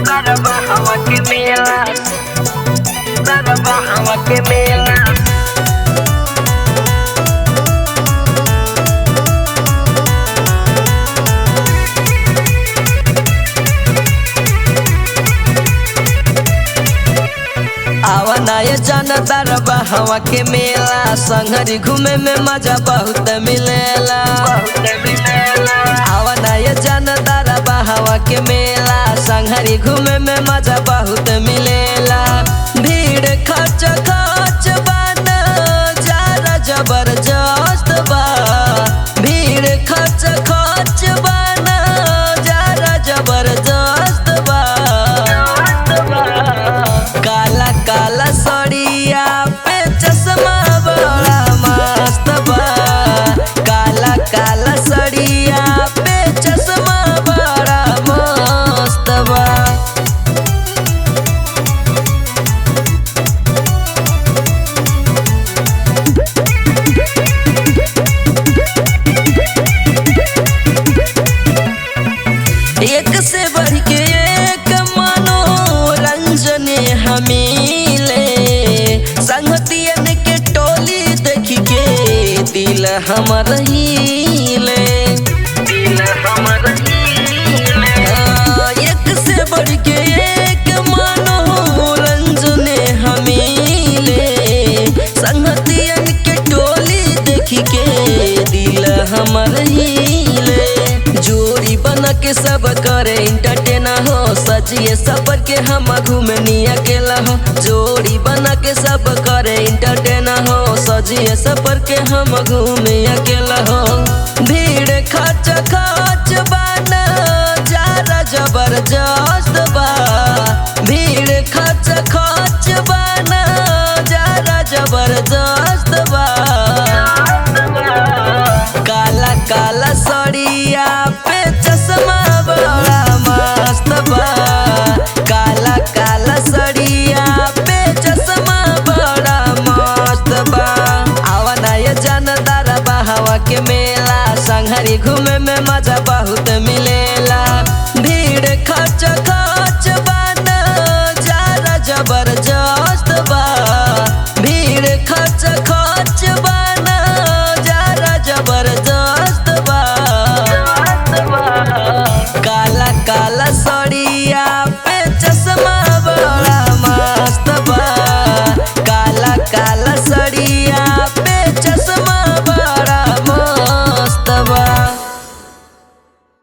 Bahama que melas, Bahama que melas. आवना ये जानदार हवा के मेला संगरी घूमे में मजा बहुत मिलेला। आवना ये जानदार हवा के मेला संगरी घूमे में मजा बहुत मिलेला। भीड़ खच खच बना जरा जबरदस्त बा, भीड़ खच खच बना जरा जबरदस्त बा। काला काला सड़िया पे चश्मा बड़ा मस्त बा, काला काला सड़िया पे चश्मा बड़ा मस्त बा। एक से बढ़ के एक मनोरंजन हमीले, संगतियन के टोली देख के दिल हमर हिले, दिल हमर हिले। एक से बढ़ के एक मनोरंजन हमीले, संगतियन के टोली देख के दिल हमर हिले। जोड़ी बना के सब करे इंटरटेन हो, सजिए सफर के हम घूमनी अकेला हो। जोड़ी बना के सब करे इंटरटेन हो, सजिए सफर के हम घूमे अकेला हो। भीड़ खच खच बना जरा जबरदस्त बा, भीड़ खच खच बना जरा जबरदस्त बा। काला काला सड़िया पे चश्मा बड़ा मस्त बा, काला काला सड़िया पे चश्मा बड़ा मस्त बा। आवना ये जानदार हवा के मेला संगरी घूमे में मजा बहुत मिलेला। भीड़ खच खच बना जरा जबरदस्त बा, भीड़ खच खच बना जरा जबरदस्त बा। काला काला